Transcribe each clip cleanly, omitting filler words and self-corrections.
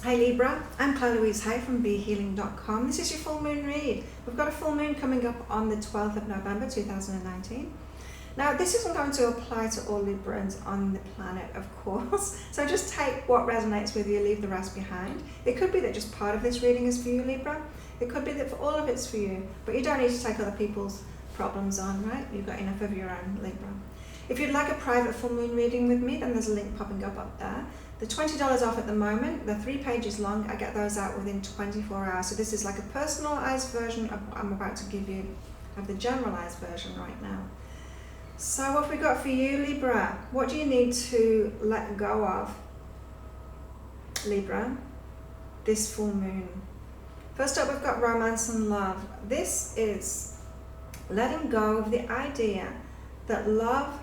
Hi Libra, I'm Claire Louise Hay from BeHealing.com. This is your full moon read. We've got a full moon coming up on the 12th of November 2019. Now this isn't going to apply to all Librans on the planet, of course, so just take what resonates with you, leave the rest behind. It could be that just part of this reading is for you, Libra. It could be that for all of it's for you, but you don't need to take other people's problems on, right? You've got enough of your own, Libra. If you'd like a private full moon reading with me, then there's a link popping up there. They're $20 off at the moment. They're 3 pages long. I get those out within 24 hours. So this is like a personalized version of what I'm about to give you of the generalized version right now. So what have we got for you, Libra? What do you need to let go of, Libra, this full moon? First up, we've got romance and love. This is letting go of the idea that love,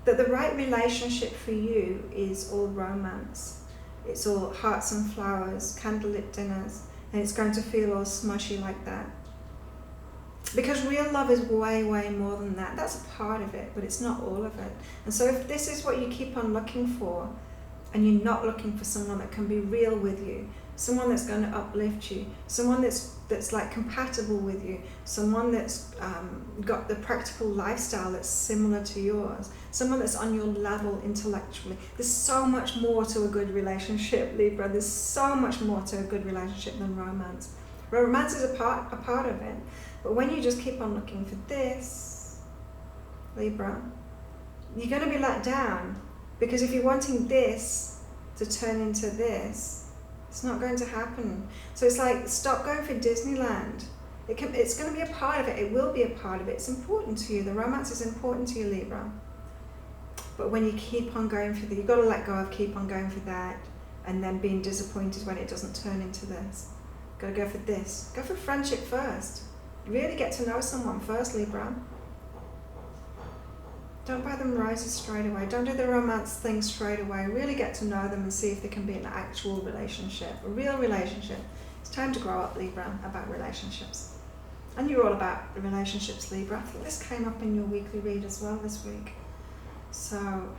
that the right relationship for you is all romance. It's all hearts and flowers, candlelit dinners, and it's going to feel all smushy like that. Because real love is way, way more than that. That's a part of it, but it's not all of it. And so if this is what you keep on looking for, and you're not looking for someone that can be real with you, someone that's going to uplift you, someone that's like compatible with you, someone that's got the practical lifestyle that's similar to yours, someone that's on your level intellectually. There's so much more to a good relationship, Libra. There's so much more to a good relationship than romance. Romance is a part of it, but when you just keep on looking for this, Libra, you're going to be let down, because if you're wanting this to turn into this, it's not going to happen. So it's like, stop going for Disneyland. It's going to be a part of it. It will be a part of it. It's important to you. The romance is important to you, Libra. But when you keep on going for you've got to let go of keep on going for that and then being disappointed when it doesn't turn into this. Got to go for this. Go for friendship first. Really get to know someone first, Libra. Don't buy them roses straight away. Don't do the romance thing straight away. Really get to know them and see if they can be an actual relationship, a real relationship. It's time to grow up, Libra, about relationships. And you're all about relationships, Libra. I think this came up in your weekly read as well this week. So,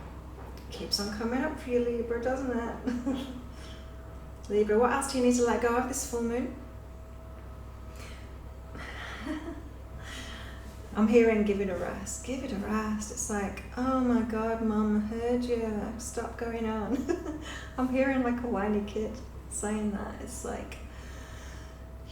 keeps on coming up for you, Libra, doesn't it? Libra, what else do you need to let go of this full moon? I'm hearing give it a rest. Give it a rest. It's like, oh my God, Mum, I heard you. Stop going on. I'm hearing like a whiny kid saying that. It's like,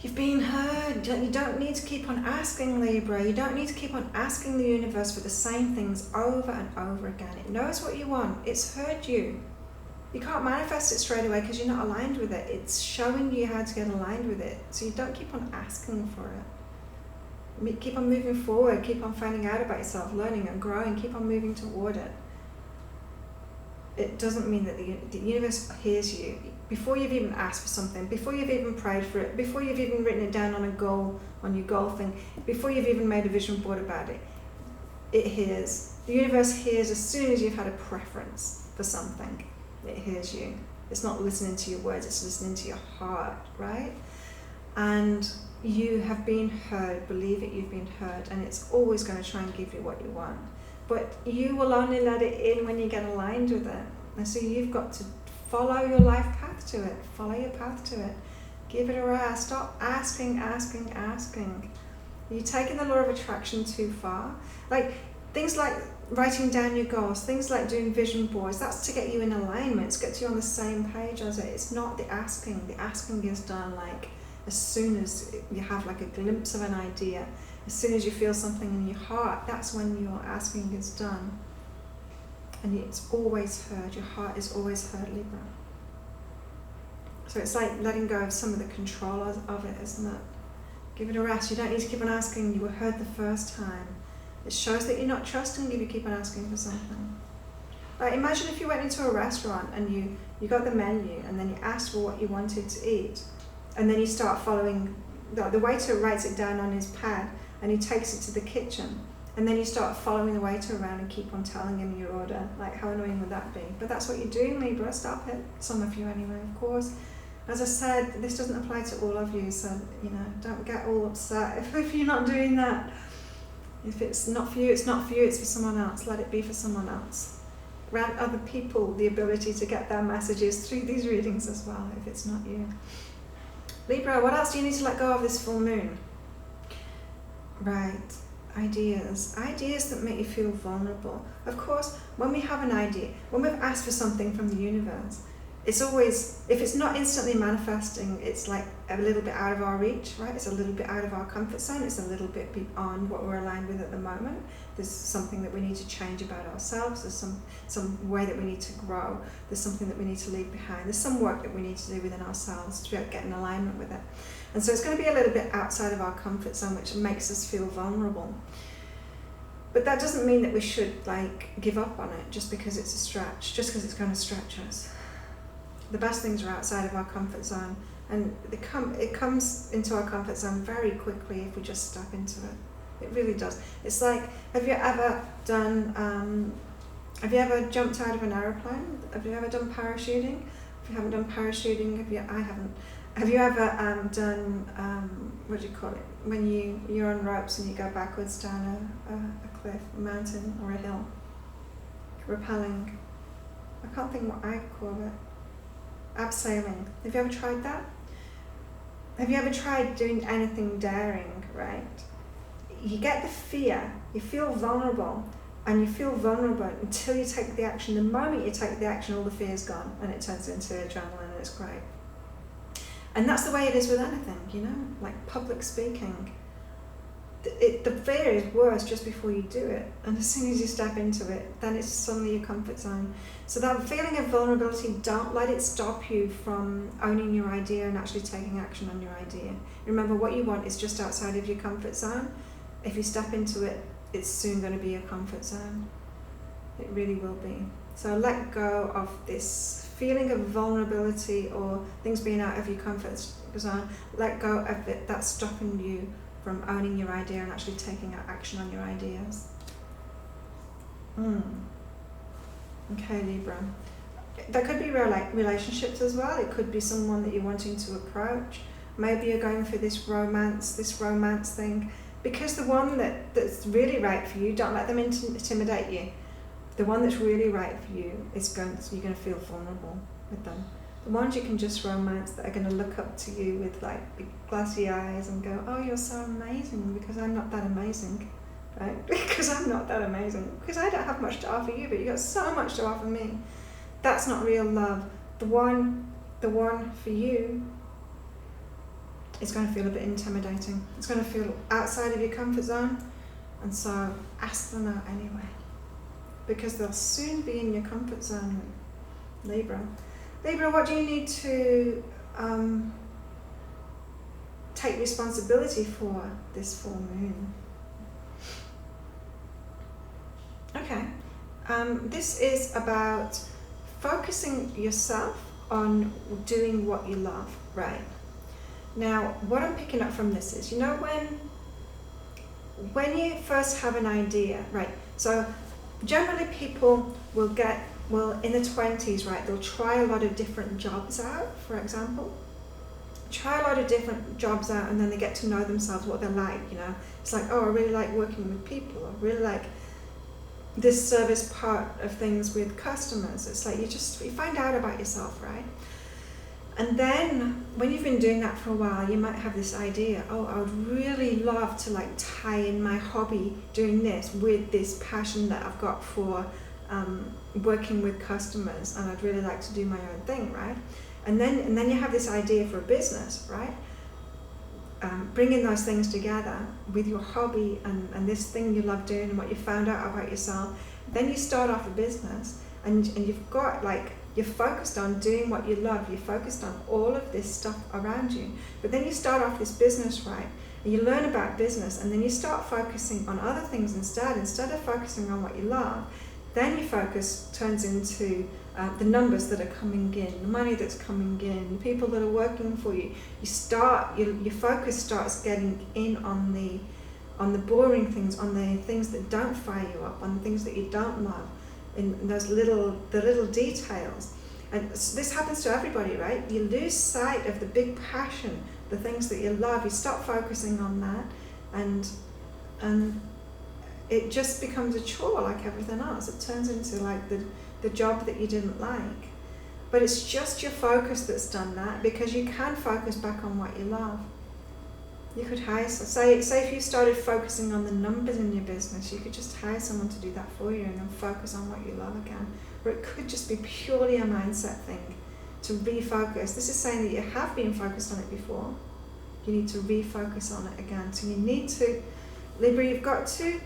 you've been heard. You don't need to keep on asking, Libra. You don't need to keep on asking the universe for the same things over and over again. It knows what you want. It's heard you. You can't manifest it straight away because you're not aligned with it. It's showing you how to get aligned with it. So you don't keep on asking for it. Keep on moving forward, keep on finding out about yourself, learning and growing, keep on moving toward it. It doesn't mean that the universe hears you. Before you've even asked for something, before you've even prayed for it, before you've even written it down on a goal, on your goal thing, before you've even made a vision board about it, it hears. The universe hears as soon as you've had a preference for something. It hears you. It's not listening to your words, it's listening to your heart, right? And you have been heard, believe it, you've been heard, and it's always going to try and give you what you want. But you will only let it in when you get aligned with it. And so you've got to follow your life path to it, follow your path to it. Give it a rest, stop asking. You're taking the law of attraction too far. Like, things like writing down your goals, things like doing vision boards, that's to get you in alignment, it's to get you on the same page as it. It's not the asking. The asking is done like as soon as you have like a glimpse of an idea, as soon as you feel something in your heart, that's when your asking is done. And it's always heard, your heart is always heard, Libra. So it's like letting go of some of the control of it, isn't it? Give it a rest. You don't need to keep on asking. You were heard the first time. It shows that you're not trusting if you keep on asking for something. Like, imagine if you went into a restaurant and you got the menu and then you asked for what you wanted to eat, and then you start following, the waiter writes it down on his pad and he takes it to the kitchen, and then you start following the waiter around and keep on telling him your order. Like, how annoying would that be? But that's what you're doing, Libra. Stop it. Some of you anyway, of course. As I said, this doesn't apply to all of you, so, don't get all upset if you're not doing that. If it's not for you, it's not for you, it's for someone else. Let it be for someone else. grant other people the ability to get their messages through these readings as well, if it's not you. Libra, what else do you need to let go of this full moon? Right, ideas that make you feel vulnerable. Of course, when we have an idea, when we've asked for something from the universe, it's always, if it's not instantly manifesting, it's like a little bit out of our reach, right? It's a little bit out of our comfort zone. It's a little bit beyond what we're aligned with at the moment. There's something that we need to change about ourselves. There's some way that we need to grow. There's something that we need to leave behind. There's some work that we need to do within ourselves to be able to get in alignment with it. And so it's going to be a little bit outside of our comfort zone, which makes us feel vulnerable. But that doesn't mean that we should like give up on it just because it's a stretch, just because it's going to stretch us. The best things are outside of our comfort zone, and it comes into our comfort zone very quickly if we just step into it. It really does. It's like, have you ever jumped out of an aeroplane? Have you ever done parachuting? If you haven't done parachuting, I haven't. Have you ever done, what do you call it? When you're on ropes and you go backwards down a cliff, a mountain or a hill? Rappelling. I can't think what I call it. Abseiling. Have you ever tried that? Have you ever tried doing anything daring, right? You get the fear, you feel vulnerable, and you feel vulnerable until you take the action. The moment you take the action, all the fear's gone, and it turns into adrenaline, and it's great. And that's the way it is with anything, you know, like public speaking. The fear is worse just before you do it, and as soon as you step into it, then it's suddenly your comfort zone. So that feeling of vulnerability, don't let it stop you from owning your idea and actually taking action on your idea. Remember, what you want is just outside of your comfort zone. If you step into it, it's soon going to be your comfort zone. It really will be. So let go of this feeling of vulnerability or things being out of your comfort zone. Let go of it. That's stopping you from owning your idea and actually taking action on your ideas. Okay, Libra. There could be relationships as well. It could be someone that you're wanting to approach. Maybe you're going for this romance thing. Because the one that's really right for you, don't let them intimidate you. The one that's really right for you you're going to feel vulnerable with them. The ones you can just romance that are going to look up to you with like big glassy eyes and go, oh, you're so amazing, because I'm not that amazing, right? Because I'm not that amazing. Because I don't have much to offer you, but you got so much to offer me. That's not real love. The one for you is going to feel a bit intimidating. It's going to feel outside of your comfort zone, and so ask them out anyway, because they'll soon be in your comfort zone. Libra, what do you need to take responsibility for this full moon? Okay, this is about focusing yourself on doing what you love, right? Now, what I'm picking up from this is, you know, when you first have an idea, right? So generally people will in the 20s, right, they'll try a lot of different jobs out, for example. Try a lot of different jobs out, and then they get to know themselves, what they're like, you know. It's like, oh, I really like working with people. I really like this service part of things with customers. It's like you find out about yourself, right? And then when you've been doing that for a while, you might have this idea, oh, I would really love to like tie in my hobby doing this with this passion that I've got for working with customers, and I'd really like to do my own thing, right? And then you have this idea for a business, right? Bringing those things together with your hobby and this thing you love doing and what you found out about yourself. Then you start off a business, and you've got like, you're focused on doing what you love. You're focused on all of this stuff around you. But then you start off this business, right? And you learn about business, and then you start focusing on other things instead of focusing on what you love. Then your focus turns into the numbers that are coming in, the money that's coming in, the people that are working for you. Your focus starts getting in on the boring things, on the things that don't fire you up, on the things that you don't love, in those little details. And this happens to everybody, right? You lose sight of the big passion, the things that you love. You stop focusing on that, and it just becomes a chore like everything else. It turns into like the job that you didn't like. But it's just your focus that's done that, because you can focus back on what you love. You could hire, say if you started focusing on the numbers in your business, you could just hire someone to do that for you and then focus on what you love again. Or it could just be purely a mindset thing to refocus. This is saying that you have been focused on it before. You need to refocus on it again. So you need to, Libra, you've got to,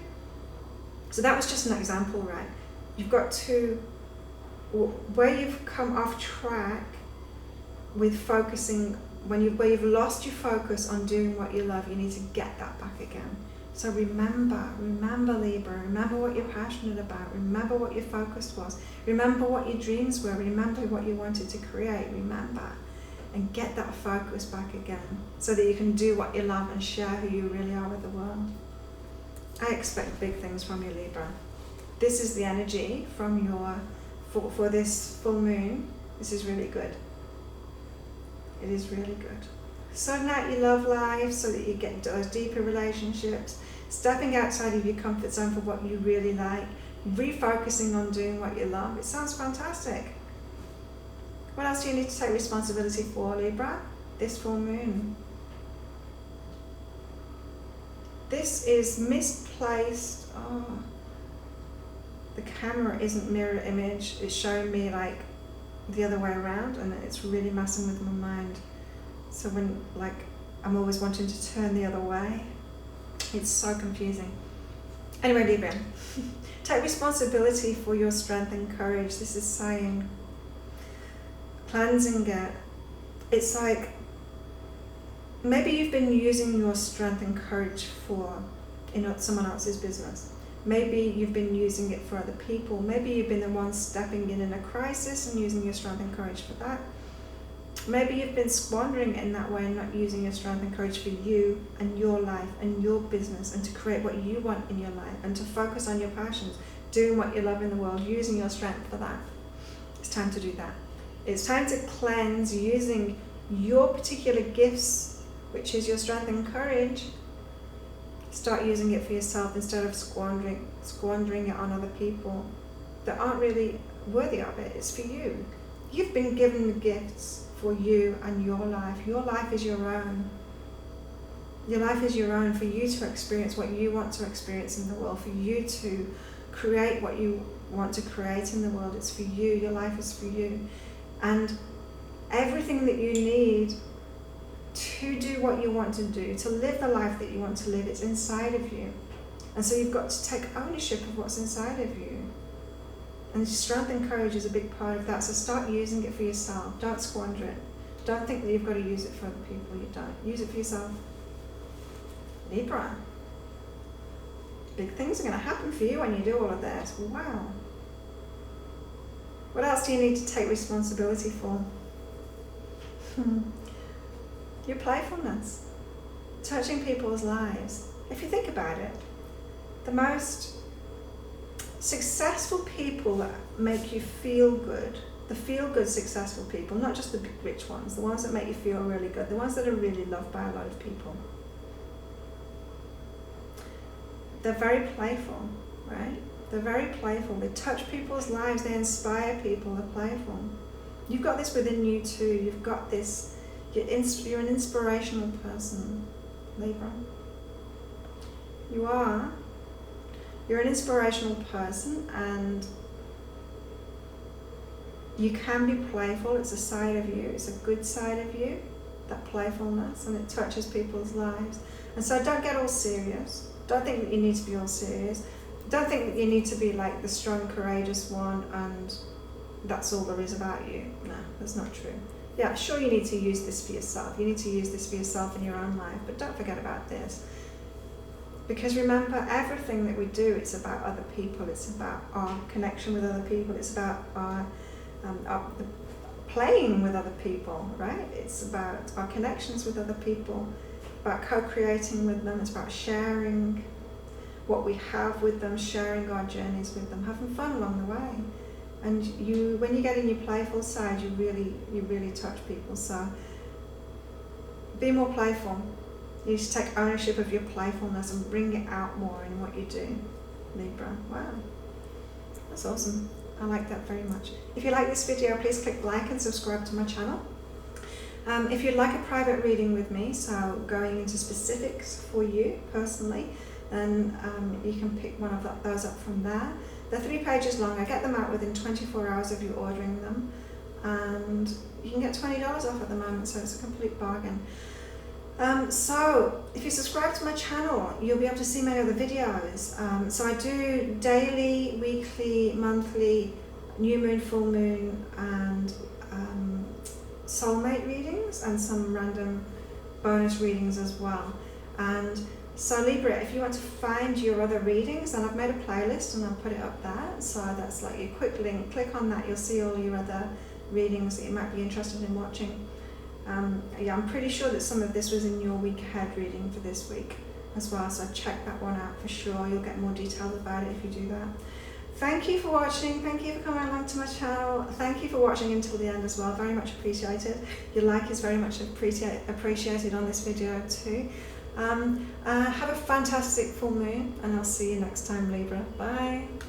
so that was just an example, right? You've got to, where you've come off track with focusing, where you've lost your focus on doing what you love, you need to get that back again. So remember Libra, remember what you're passionate about, remember what your focus was, remember what your dreams were, remember what you wanted to create, remember, and get that focus back again so that you can do what you love and share who you really are with the world. I expect big things from you, Libra. This is the energy from your, for this full moon. This is really good. It is really good. Sorting out your love life so that you get into those deeper relationships, stepping outside of your comfort zone for what you really like, refocusing on doing what you love. It sounds fantastic. What else do you need to take responsibility for, Libra? This full moon. This is misplaced. Oh, the camera isn't mirror image. It's showing me like the other way around, and it's really messing with my mind. So when, like, I'm always wanting to turn the other way, it's so confusing. Anyway, Libra, take responsibility for your strength and courage. This is saying, cleansing it. It's like, maybe you've been using your strength and courage for, someone else's business. Maybe you've been using it for other people. Maybe you've been the one stepping in a crisis and using your strength and courage for that. Maybe you've been squandering it in that way and not using your strength and courage for you and your life and your business and to create what you want in your life and to focus on your passions, doing what you love in the world, using your strength for that. It's time to do that. It's time to cleanse using your particular gifts, which is your strength and courage. Start using it for yourself instead of squandering it on other people that aren't really worthy of it. It's for you. You've been given the gifts for you and your life. Your life is your own. Your life is your own for you to experience what you want to experience in the world, for you to create what you want to create in the world. It's for you. Your life is for you. And everything that you need to do what you want to do, to live the life that you want to live, it's inside of you. And so you've got to take ownership of what's inside of you. And strength and courage is a big part of that. So start using it for yourself. Don't squander it. Don't think that you've got to use it for other people. You don't. Use it for yourself. Libra. Big things are going to happen for you when you do all of this. Wow. What else do you need to take responsibility for? Your playfulness, touching people's lives. If you think about it, the most successful people that make you feel good, the feel-good successful people, not just the big rich ones, the ones that make you feel really good, the ones that are really loved by a lot of people, they're very playful, right? They're very playful. They touch people's lives, they inspire people, they're playful. You've got this within you too. You've got this. You're an inspirational person, Libra. You are. You're an inspirational person, and you can be playful. It's a side of you. It's a good side of you, that playfulness, and it touches people's lives. And so don't get all serious. Don't think that you need to be all serious. Don't think that you need to be like the strong, courageous one, and that's all there is about you. No, that's not true. Yeah, sure, you need to use this for yourself. You need to use this for yourself in your own life, but don't forget about this. Because remember, everything that we do, it's about other people. It's about our connection with other people. It's about our playing with other people, right? It's about our connections with other people, about co-creating with them. It's about sharing what we have with them, sharing our journeys with them, having fun along the way. And when you get in your playful side, you really touch people. So be more playful. You need to take ownership of your playfulness and bring it out more in what you do, Libra. Wow, that's awesome. I like that very much. If you like this video, please click like and subscribe to my channel. If you'd like a private reading with me, so going into specifics for you personally, then you can pick one of those up from there. They're 3 pages long. I get them out within 24 hours of you ordering them, and you can get $20 off at the moment, so it's a complete bargain. So if you subscribe to my channel, you'll be able to see my other videos. So I do daily, weekly, monthly, new moon, full moon, and soulmate readings, and some random bonus readings as well. And so Libra, if you want to find your other readings, then I've made a playlist and I'll put it up there. So that's like a quick link. Click on that, you'll see all your other readings that you might be interested in watching. Yeah, I'm pretty sure that some of this was in your week ahead reading for this week as well, so check that one out for sure. You'll get more details about it if you do that. Thank you for watching. Thank you for coming along to my channel. Thank you for watching until the end as well. Very much appreciated. Your like is very much appreciated on this video too. Have a fantastic full moon, and I'll see you next time, Libra. Bye.